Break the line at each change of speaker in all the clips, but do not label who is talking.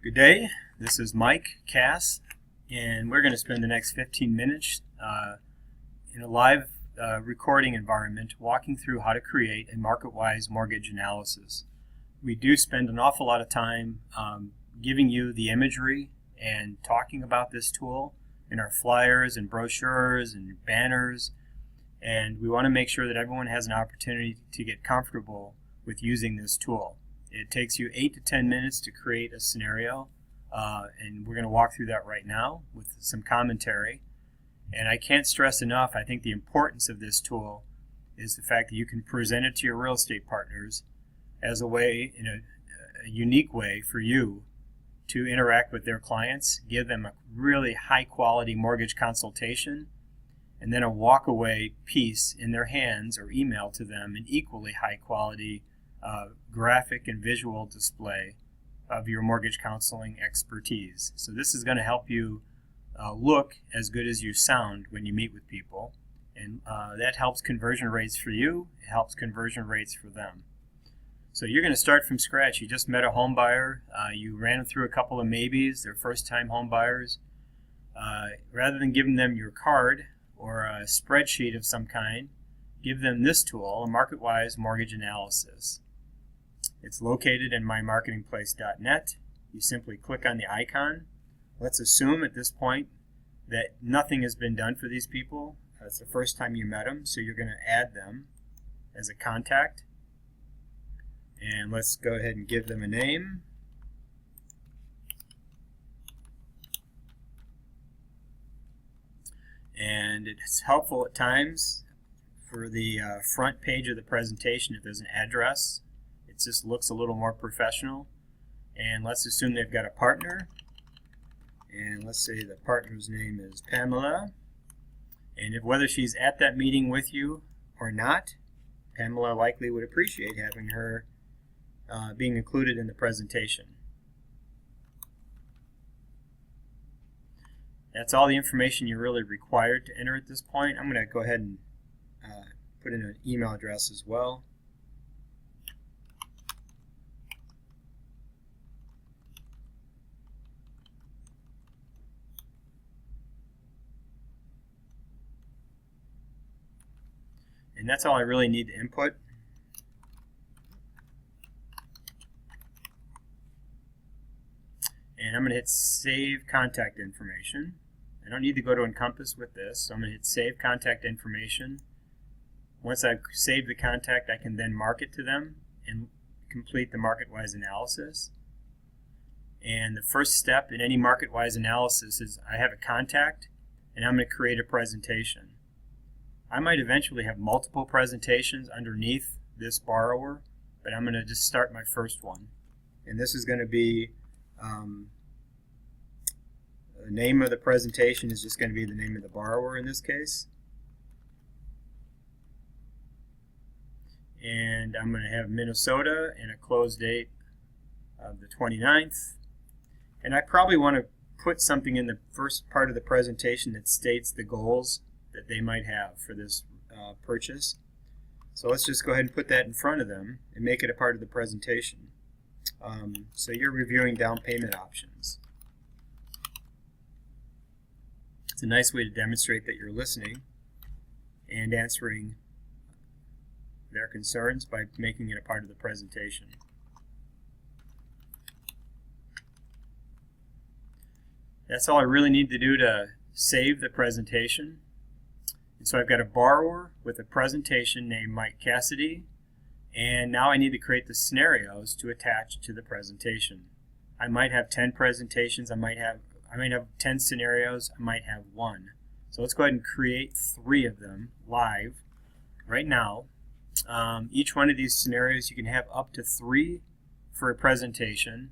Good day, this is Mike Cass, and we're going to spend the next 15 minutes in a live recording environment walking through how to create a MarketWise mortgage analysis. We do spend an awful lot of time giving you the imagery and talking about this tool in our flyers and brochures and banners, and we want to make sure that everyone has an opportunity to get comfortable with using this tool. It takes you 8 to 10 minutes to create a scenario, and we're going to walk through that right now with some commentary. And I can't stress enough, I think the importance of this tool is the fact that you can present it to your real estate partners as a way, in a unique way for you to interact with their clients, give them a really high quality mortgage consultation, and then a walk-away piece in their hands or email to them an equally high quality graphic and visual display of your mortgage counseling expertise. So this is going to help you look as good as you sound when you meet with people, and that helps conversion rates for you. It helps conversion rates for them. So you're going to start from scratch. You just met a home buyer. You ran them through a couple of maybes. They're first-time home buyers. Rather than giving them your card or a spreadsheet of some kind, give them this tool, a MarketWise mortgage analysis. It's located in mymarketingplace.net. You simply click on the icon. Let's assume at this point that nothing has been done for these people. It's the first time you met them, so you're going to add them as a contact. And let's go ahead and give them a name. And it's helpful at times for the front page of the presentation if there's an address. It just looks a little more professional. And let's assume they've got a partner. And let's say the partner's name is Pamela. And whether she's at that meeting with you or not, Pamela likely would appreciate having her being included in the presentation. That's all the information you're really required to enter at this point. I'm going to go ahead and put in an email address as well. And that's all I really need to input. And I'm going to hit Save Contact Information. I don't need to go to Encompass with this, so I'm going to hit Save Contact Information. Once I've saved the contact, I can then mark it to them and complete the MarketWise analysis. And the first step in any MarketWise analysis is I have a contact, and I'm going to create a presentation. I might eventually have multiple presentations underneath this borrower, but I'm going to just start my first one. And this is going to be the name of the presentation is just going to be the name of the borrower in this case. And I'm going to have Minnesota and a close date of the 29th. And I probably want to put something in the first part of the presentation that states the goals that they might have for this purchase. So let's just go ahead and put that in front of them and make it a part of the presentation. So you're reviewing down payment options. It's a nice way to demonstrate that you're listening and answering their concerns by making it a part of the presentation. That's all I really need to do to save the presentation. And so I've got a borrower with a presentation named Mike Cassidy, and now I need to create the scenarios to attach to the presentation. I might have 10 presentations, I might have 10 scenarios, I might have one. So let's go ahead and create 3 of them live right now. Each one of these scenarios you can have up to 3 for a presentation,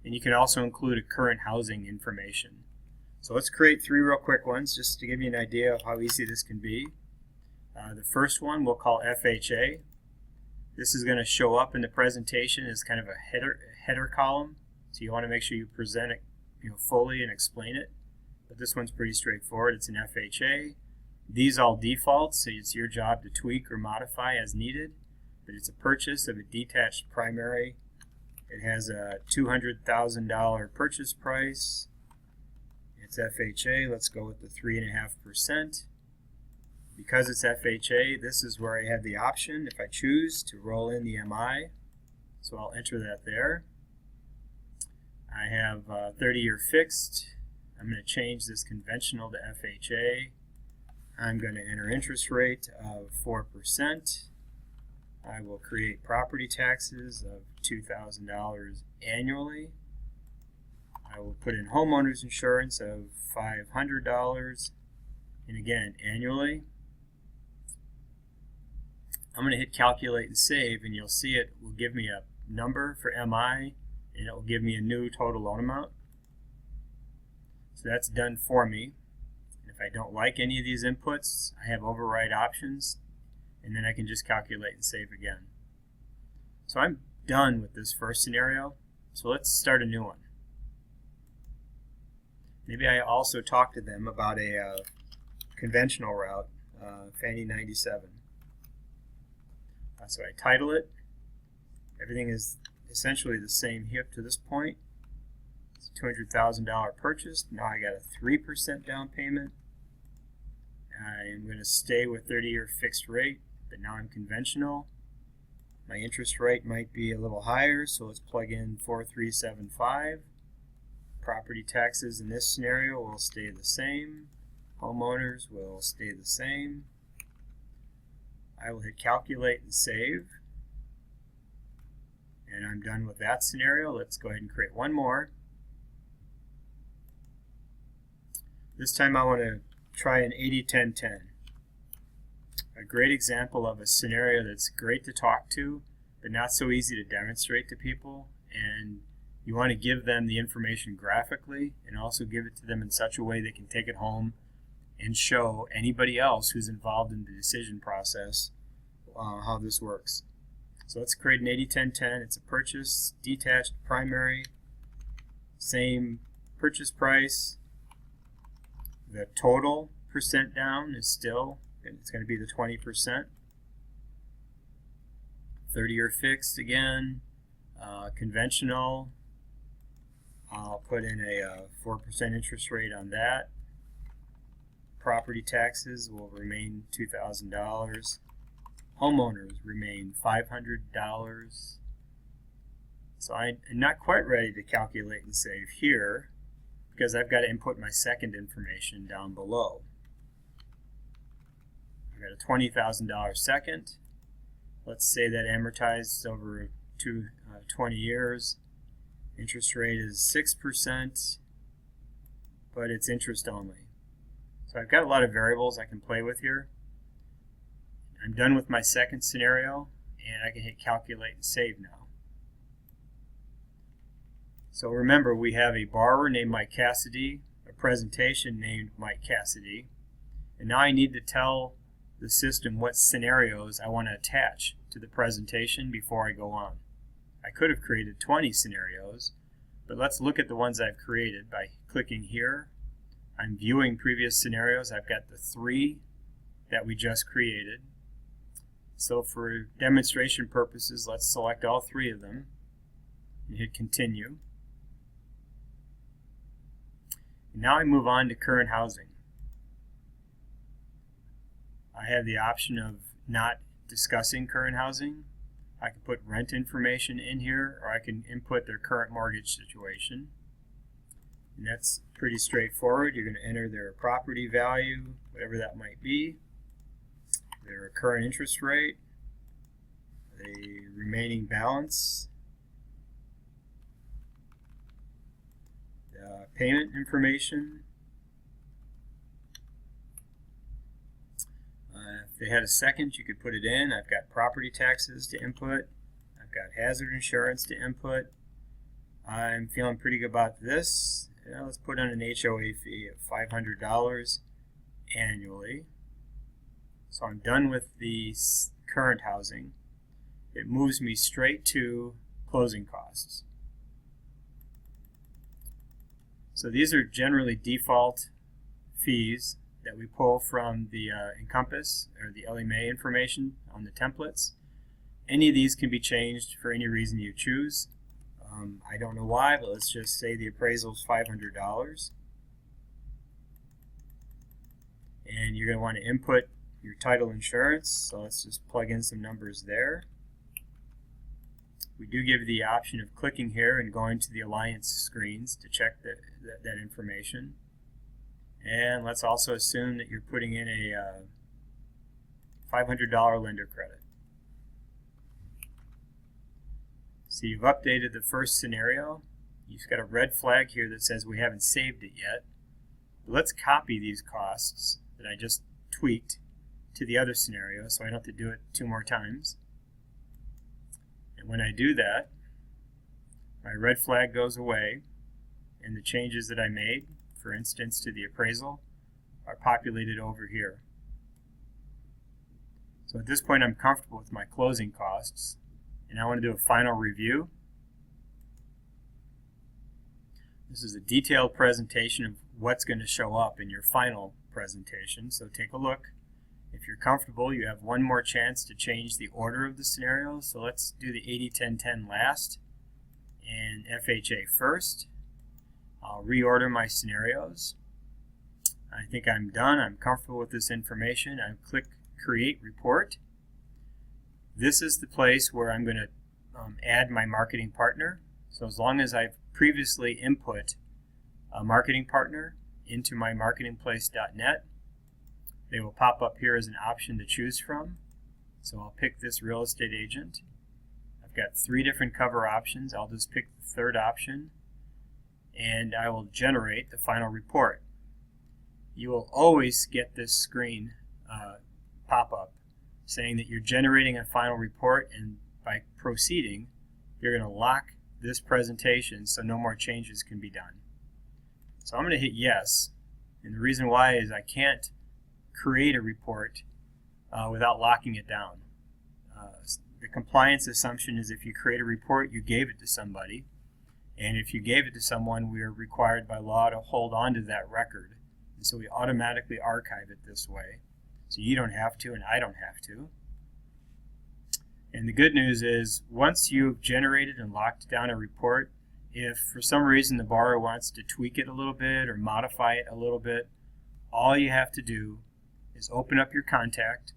and you can also include a current housing information. So let's create 3 real quick ones just to give you an idea of how easy this can be. The first one we'll call FHA. This is going to show up in the presentation as kind of a header column, so you want to make sure you present it fully and explain it. But this one's pretty straightforward. It's an FHA. These all default, so it's your job to tweak or modify as needed. But it's a purchase of a detached primary It has a $200,000 purchase price. It's FHA. Let's go with the 3.5%. Because it's FHA, this is where I have the option, if I choose, to roll in the MI. So I'll enter that there. I have 30-year fixed. I'm going to change this conventional to FHA. I'm going to enter interest rate of 4%. I will create property taxes of $2,000 annually. I will put in homeowners insurance of $500, and again, annually. I'm going to hit calculate and save, and you'll see it will give me a number for MI, and it will give me a new total loan amount. So that's done for me. And if I don't like any of these inputs, I have override options, and then I can just calculate and save again. So I'm done with this first scenario, so let's start a new one. Maybe I also talk to them about a conventional route, Fannie 97. So I title it. Everything is essentially the same here up to this point. It's a $200,000 purchase. Now I got a 3% down payment. I'm going to stay with 30-year fixed rate, but now I'm conventional. My interest rate might be a little higher, so let's plug in 4375. Property taxes in this scenario will stay the same. Homeowners will stay the same. I will hit calculate and save. And I'm done with that scenario. Let's go ahead and create one more. This time I want to try an 80-10-10. A great example of a scenario that's great to talk to, but not so easy to demonstrate to people. And you want to give them the information graphically and also give it to them in such a way they can take it home and show anybody else who's involved in the decision process how this works. So let's create an 80-10-10. It's a purchase, detached primary, same purchase price. The total percent down is still, it's going to be the 20%. 30-year fixed again, conventional. I'll put in a 4% interest rate on that. Property taxes will remain $2,000. Homeowners remain $500. So I'm not quite ready to calculate and save here because I've got to input my second information down below. I've got a $20,000 second. Let's say that amortizes over 20 years. Interest rate is 6%, but it's interest only. So I've got a lot of variables I can play with here. I'm done with my second scenario, and I can hit calculate and save now. So remember, we have a borrower named Mike Cassidy, a presentation named Mike Cassidy, and now I need to tell the system what scenarios I want to attach to the presentation before I go on. I could have created 20 scenarios, but let's look at the ones I've created by clicking here. I'm viewing previous scenarios. I've got the 3 that we just created. So for demonstration purposes, let's select all 3 of them and hit continue. And now I move on to current housing. I have the option of not discussing current housing. I can put rent information in here, or I can input their current mortgage situation. And that's pretty straightforward. You're going to enter their property value, whatever that might be, their current interest rate, the remaining balance, the payment information. If they had a second, you could put it in. I've got property taxes to input. I've got hazard insurance to input. I'm feeling pretty good about this. Let's put on an HOA fee of $500 annually. So I'm done with the current housing. It moves me straight to closing costs. So these are generally default fees that we pull from the Encompass or the Ellie Mae information on the templates. Any of these can be changed for any reason you choose. I don't know why, but let's just say the appraisal is $500. And you're going to want to input your title insurance, so let's just plug in some numbers there. We do give you the option of clicking here and going to the alliance screens to check that information. And let's also assume that you're putting in a $500 lender credit. So you've updated the first scenario. You've got a red flag here that says we haven't saved it yet. Let's copy these costs that I just tweaked to the other scenario so I don't have to do it 2 more times. And when I do that, my red flag goes away and the changes that I made, for instance to the appraisal, are populated over here. So at this point I'm comfortable with my closing costs, and I want to do a final review. This is a detailed presentation of what's going to show up in your final presentation, so take a look. If you're comfortable, you have one more chance to change the order of the scenarios, so let's do the 80-10-10 last and FHA first. I'll reorder my scenarios. I think I'm done. I'm comfortable with this information. I click Create Report. This is the place where I'm going to add my marketing partner. So as long as I've previously input a marketing partner into my marketingplace.net, they will pop up here as an option to choose from. So I'll pick this real estate agent. I've got 3 different cover options. I'll just pick the third option, and I will generate the final report. You will always get this screen pop up saying that you're generating a final report, and by proceeding, you're going to lock this presentation so no more changes can be done. So I'm going to hit yes, and the reason why is I can't create a report without locking it down. The compliance assumption is if you create a report, you gave it to somebody, and if you gave it to someone, we are required by law to hold on to that record, and so we automatically archive it this way. So you don't have to, and I don't have to. And the good news is, once you've generated and locked down a report, if for some reason the borrower wants to tweak it a little bit or modify it a little bit, all you have to do is open up your contact,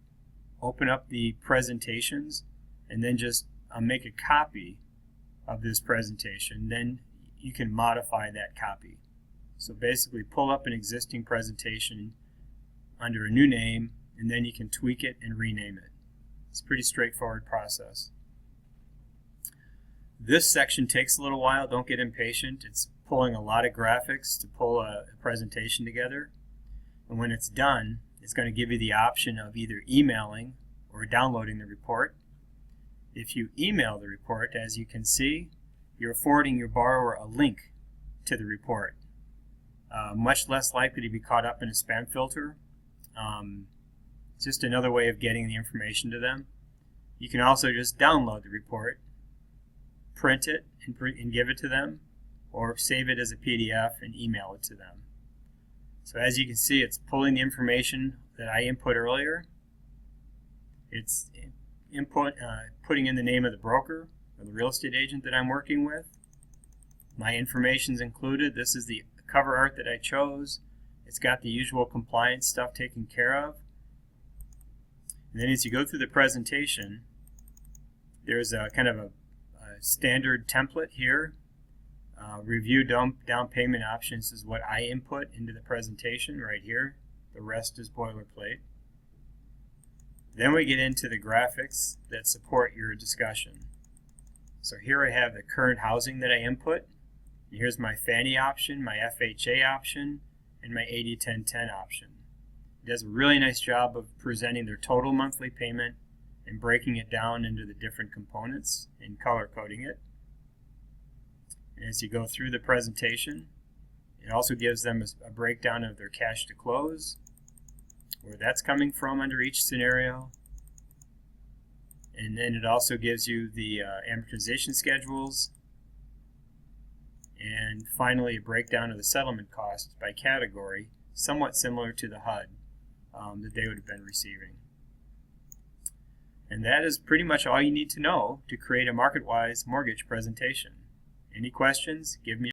open up the presentations, and then just make a copy of this presentation. Then you can modify that copy. So basically pull up an existing presentation under a new name, and then you can tweak it and rename it. It's a pretty straightforward process. This section takes a little while. Don't get impatient. It's pulling a lot of graphics to pull a presentation together. And when it's done, it's going to give you the option of either emailing or downloading the report. If you email the report, as you can see, you're forwarding your borrower a link to the report. Much less likely to be caught up in a spam filter. It's just another way of getting the information to them. You can also just download the report, print it and give it to them, or save it as a PDF and email it to them. So as you can see, it's pulling the information that I input earlier. It's putting in the name of the broker or the real estate agent that I'm working with. My information's included. This is the cover art that I chose. It's got the usual compliance stuff taken care of. And then as you go through the presentation, there's a kind of a standard template here. Review down payment options is what I input into the presentation right here. The rest is boilerplate. Then we get into the graphics that support your discussion. So here I have the current housing that I input. And here's my Fannie option, my FHA option, and my 80-10-10 option. It does a really nice job of presenting their total monthly payment and breaking it down into the different components and color coding it. And as you go through the presentation, it also gives them a breakdown of their cash to close, where that's coming from under each scenario. And then it also gives you the amortization schedules, and finally a breakdown of the settlement costs by category, somewhat similar to the HUD that they would have been receiving. And that is pretty much all you need to know to create a MarketWise mortgage presentation. Any questions? Give me